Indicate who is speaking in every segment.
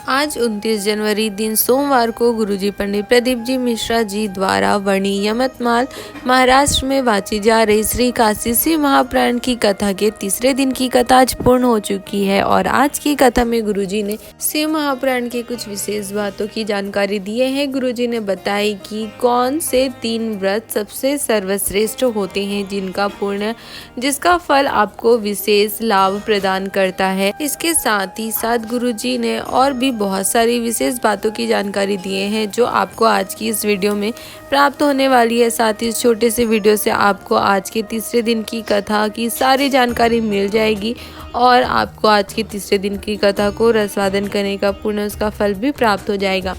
Speaker 1: आज 29 जनवरी दिन सोमवार को गुरुजी पंडित प्रदीप जी मिश्रा जी द्वारा वर्णी यमतमाल महाराष्ट्र में वाची जा रही श्री काशी शिव महापुराण की कथा के तीसरे दिन की कथा आज पूर्ण हो चुकी है। और आज की कथा में गुरुजी ने शिव महापुराण के कुछ विशेष बातों की जानकारी दिए हैं। गुरुजी ने बताई कि कौन से 3 व्रत सबसे सर्वश्रेष्ठ होते हैं जिसका फल आपको विशेष लाभ प्रदान करता है। इसके साथ ही साथ गुरुजी ने और भी बहुत सारी विशेष बातों की जानकारी दिए हैं जो आपको आज की इस वीडियो में प्राप्त होने वाली है। साथ ही इस छोटे से वीडियो से आपको आज के तीसरे दिन की कथा की सारी जानकारी मिल जाएगी और आपको आज के तीसरे दिन की कथा को रसवादन करने का पूर्ण उसका फल भी प्राप्त हो जाएगा।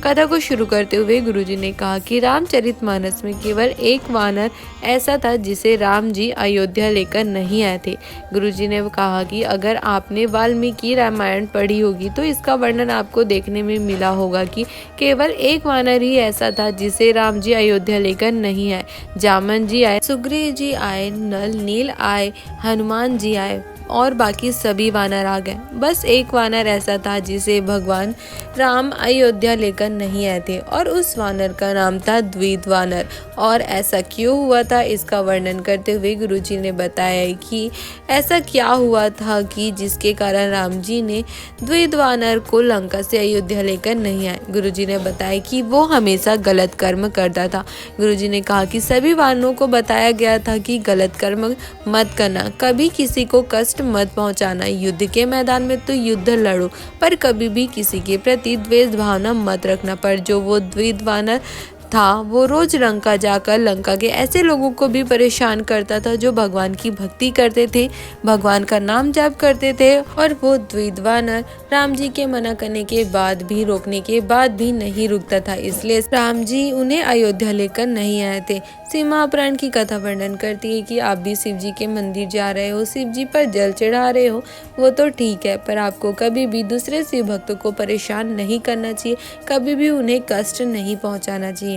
Speaker 1: कथा को शुरू करते हुए गुरुजी ने कहा कि रामचरितमानस में केवल एक वानर ऐसा था जिसे राम जी अयोध्या लेकर नहीं आए थे। गुरुजी ने कहा कि अगर आपने वाल्मीकि रामायण पढ़ी होगी तो इसका वर्णन आपको देखने में मिला होगा कि केवल एक वानर ही ऐसा था जिसे राम जी अयोध्या लेकर नहीं आए। जामन जी आए, सुग्रीव जी आए, नल नील आए, हनुमान जी आए और बाकी सभी वानर आ गए। बस एक वानर ऐसा था जिसे भगवान राम अयोध्या लेकर नहीं आए थे और उस वानर का नाम था द्विध वानर। और ऐसा क्यों हुआ था इसका वर्णन करते हुए गुरुजी ने बताया कि ऐसा क्या हुआ था कि जिसके कारण राम जी ने द्विध वानर को लंका से अयोध्या लेकर नहीं आए। गुरुजी ने बताया कि वो हमेशा गलत कर्म करता था। गुरुजी ने कहा कि सभी वानरों को बताया गया था कि गलत कर्म मत करना, कभी किसी को कष्ट मत पहुंचाना, युद्ध के मैदान में तो युद्ध लड़ो पर कभी भी किसी के प्रति द्वेष भावना मत रखना। पर जो वो द्विध वानर था वो रोज लंका जाकर लंका के ऐसे लोगों को भी परेशान करता था जो भगवान की भक्ति करते थे, भगवान का नाम जाप करते थे। और वो द्विध वानर राम जी के मना करने के बाद भी, रोकने के बाद भी नहीं रुकता था, इसलिए राम जी उन्हें अयोध्या लेकर नहीं आए थे। शिव महापुराण की कथा वर्णन करती है कि आप भी शिव जी के मंदिर जा रहे हो, शिव जी पर जल चढ़ा रहे हो, वो तो ठीक है, पर आपको कभी भी दूसरे शिव भक्तों को परेशान नहीं करना चाहिए, कभी भी उन्हें कष्ट नहीं पहुंचाना चाहिए।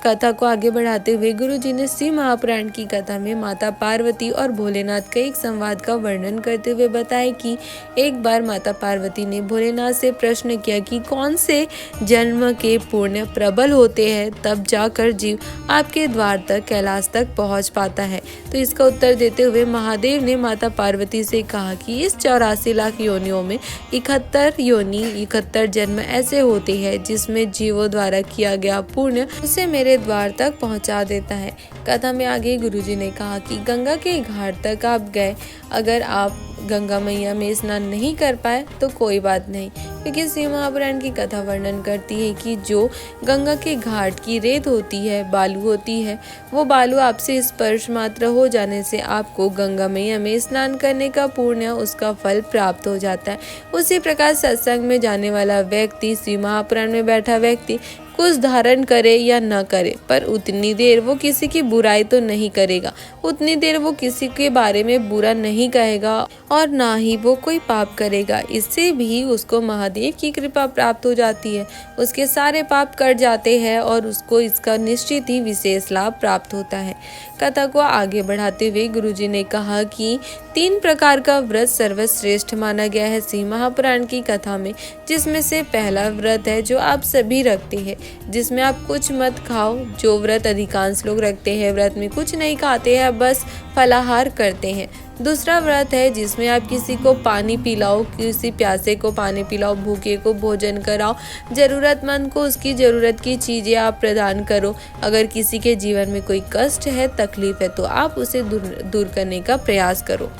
Speaker 1: कथा को आगे बढ़ाते हुए गुरुजी ने शिव महापुराण की कथा में माता पार्वती और भोलेनाथ के एक संवाद का वर्णन करते हुए बताया कि एक बार माता पार्वती ने भोलेनाथ से प्रश्न किया कि कौन से जन्म के पुण्य प्रबल होते हैं तब जाकर जीव आपके द्वार तक कैलाश तक पहुंच पाता है। तो इसका उत्तर देते हुए महादेव ने माता पार्वती से कहा कि इस 84 लाख योनियों में 71 जन्म ऐसे होते हैं जिसमें जीवों द्वारा किया गया पुण्य उसे मेरे द्वार तक पहुंचा देता है। कथा में आगे गुरुजी ने कहा कि गंगा के घाट तक आप गए, अगर आप गंगा मैया में स्नान नहीं कर पाए तो कोई बात नहीं, क्योंकि शिव महापुराण की कथा वर्णन करती है कि जो गंगा के घाट की रेत होती है, बालू होती है, वो बालू आपसे स्पर्श मात्र हो जाने से आपको गंगा मैया में स्नान करने का पुण्य उसका फल प्राप्त हो जाता है। उसी प्रकार सत्संग में जाने वाला व्यक्ति, शिव महापुराण में बैठा व्यक्ति कुछ धारण करे या न करे, पर उतनी देर वो किसी की बुराई तो नहीं करेगा, उतनी देर वो किसी के बारे में बुरा नहीं कहेगा और ना ही वो कोई पाप करेगा। इससे भी उसको महादेव की कृपा प्राप्त हो जाती है, उसके सारे पाप कट जाते हैं और उसको इसका निश्चित ही विशेष लाभ प्राप्त होता है। कथा को आगे बढ़ाते हुए गुरुजी ने कहा कि 3 प्रकार का व्रत सर्वश्रेष्ठ माना गया है शिव महापुराण की कथा में, जिसमें से पहला व्रत है जो आप सभी रखते हैं, जिसमें आप कुछ मत खाओ। जो व्रत अधिकांश लोग रखते हैं, व्रत में कुछ नहीं खाते हैं, बस फलाहार करते हैं। दूसरा व्रत है जिसमें आप किसी को पानी पिलाओ, किसी प्यासे को पानी पिलाओ, भूखे को भोजन कराओ, जरूरतमंद को उसकी ज़रूरत की चीज़ें आप प्रदान करो। अगर किसी के जीवन में कोई कष्ट है, तकलीफ है, तो आप उसे दूर करने का प्रयास करो।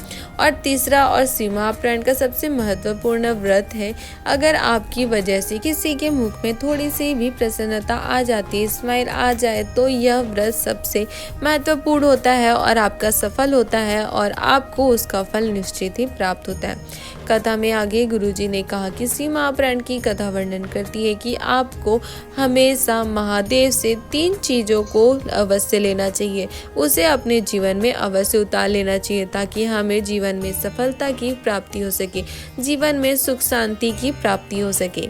Speaker 1: और तीसरा और शिव महापुराण का सबसे महत्वपूर्ण व्रत है, अगर आपकी वजह से किसी के मुख में थोड़ी सी भी प्रसन्नता आ जाती है, स्माइल आ जाए, तो यह व्रत सबसे महत्वपूर्ण होता है और आपका सफल होता है और आपको उसका फल निश्चित ही प्राप्त होता है। कथा में आगे गुरुजी ने कहा कि शिव महापुराण की कथा वर्णन करती है कि आपको हमेशा महादेव से 3 चीज़ों को अवश्य लेना चाहिए, उसे अपने जीवन में अवश्य उतार लेना चाहिए ताकि हमें जीवन में सफलता की प्राप्ति हो सके, जीवन में सुख शांति की प्राप्ति हो सके।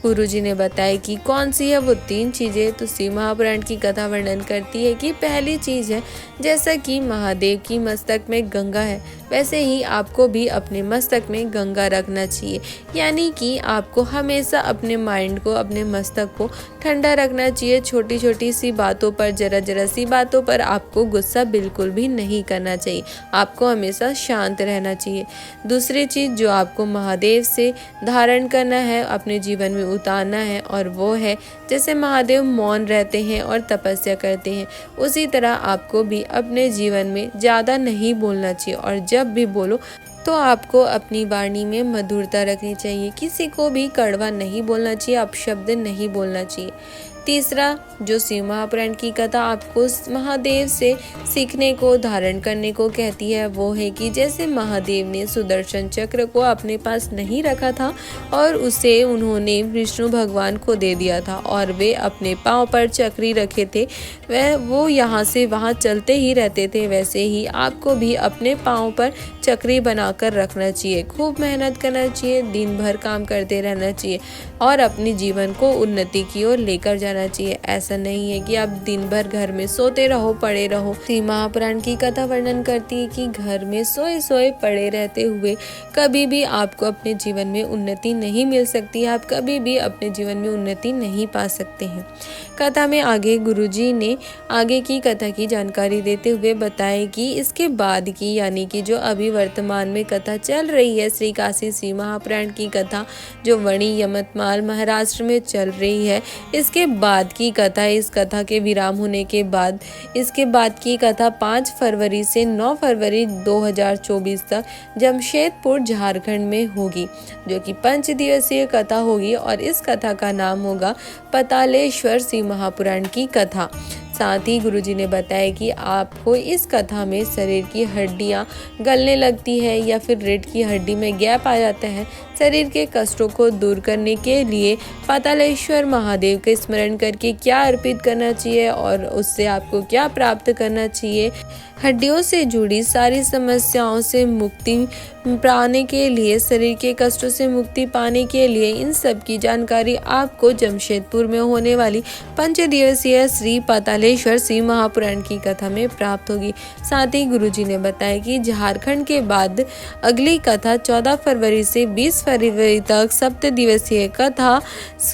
Speaker 1: गुरुजी ने बताया कि कौन सी है वो 3 चीज़ें। तो शिव महापुराण की कथा वर्णन करती है कि पहली चीज़ है, जैसा कि महादेव की मस्तक में गंगा है, वैसे ही आपको भी अपने मस्तक में गंगा रखना चाहिए, यानी कि आपको हमेशा अपने माइंड को, अपने मस्तक को ठंडा रखना चाहिए। छोटी छोटी सी बातों पर, जरा जरा सी बातों पर आपको गुस्सा बिल्कुल भी नहीं करना चाहिए। आपको हमेशा शांत रहना चाहिए। दूसरी चीज़ जो आपको महादेव से धारण करना है, अपने जीवन में उतारना है, और वो है जैसे महादेव मौन रहते हैं और तपस्या करते हैं, उसी तरह आपको भी अपने जीवन में ज़्यादा नहीं बोलना चाहिए। और जब भी बोलो तो आपको अपनी वाणी में मधुरता रखनी चाहिए। किसी को भी कड़वा नहीं बोलना चाहिए, अपशब्द नहीं बोलना चाहिए। तीसरा, जो शिव महापुराण की कथा आपको महादेव से सीखने को, धारण करने को कहती है, वो है कि जैसे महादेव ने सुदर्शन चक्र को अपने पास नहीं रखा था और उसे उन्होंने विष्णु भगवान को दे दिया था, और वे अपने पांव पर चक्री रखे थे, वो यहाँ से वहाँ चलते ही रहते थे, वैसे ही आपको भी अपने पांव पर चक्री बनाकर रखना चाहिए। खूब मेहनत करना चाहिए, दिन भर काम करते रहना चाहिए और अपने जीवन को उन्नति की ओर लेकर जाना चाहिए। ऐसा नहीं है कि आप दिन भर घर में सोते रहो, पड़े रहो। शिव महापुराण की कथा वर्णन करती है कि घर में सोए सोए पड़े रहते हुए कभी भी आपको अपने जीवन में उन्नति नहीं मिल सकती, आप कभी भी अपने जीवन में उन्नति नहीं पा सकते हैं। कथा में आगे गुरुजी ने आगे की कथा की जानकारी देते हुए बताया कि इसके बाद की, यानी कि जो अभी वर्तमान में कथा चल रही है, श्री काशी शिव महापुराण की कथा जो वणी यमतमाल महाराष्ट्र में चल रही है, इसके बाद की कथा, इस कथा के विराम होने के बाद इसके बाद की कथा 5 फरवरी से 9 फरवरी 2024 तक जमशेदपुर झारखंड में होगी, जो कि 5 दिवसीय कथा होगी और इस कथा का नाम होगा पतालेश्वर शिव महापुराण की कथा। साथ ही गुरुजी ने बताया कि आपको इस कथा में शरीर की हड्डियां गलने लगती है या फिर रीढ़ की हड्डी में गैप आ जाता है, शरीर के कष्टों को दूर करने के लिए पातालेश्वर महादेव का स्मरण करके क्या अर्पित करना चाहिए और उससे आपको क्या प्राप्त करना चाहिए, हड्डियों से जुड़ी सारी समस्याओं से मुक्ति पाने के लिए, शरीर के कष्टों से मुक्ति पाने के लिए, इन सब की जानकारी आपको जमशेदपुर में होने वाली 5 दिवसीय श्री पातालेश्वर शिव महापुराण की कथा में प्राप्त होगी। साथ ही गुरुजी ने बताया कि झारखंड के बाद अगली कथा 14 फरवरी से 20 फरवरी तक 7 दिवसीय कथा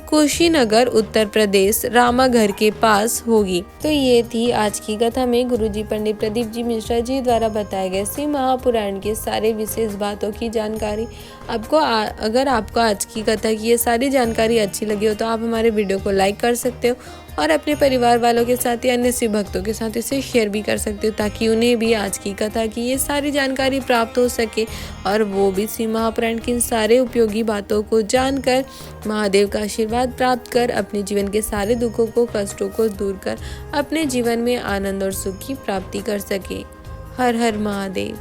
Speaker 1: कुशीनगर उत्तर प्रदेश रामाघर के पास होगी। तो ये थी आज की कथा में गुरुजी पंडित प्रदीप जी मिश्रा जी द्वारा बताए गए शिव महापुराण के सारे विशेष बातों की जानकारी। अगर आपको आज की कथा की ये सारी जानकारी अच्छी लगी हो तो आप हमारे वीडियो को लाइक कर सकते हो और अपने परिवार वालों के साथ या अन्य शिव भक्तों के साथ इसे शेयर भी कर सकते हो, ताकि उन्हें भी आज की कथा की ये सारी जानकारी प्राप्त हो सके और वो भी शिव महापुराण की इन सारे उपयोगी बातों को जानकर महादेव का आशीर्वाद प्राप्त कर अपने जीवन के सारे दुखों को, कष्टों को दूर कर अपने जीवन में आनंद और सुख की प्राप्ति कर सके। हर हर महादेव।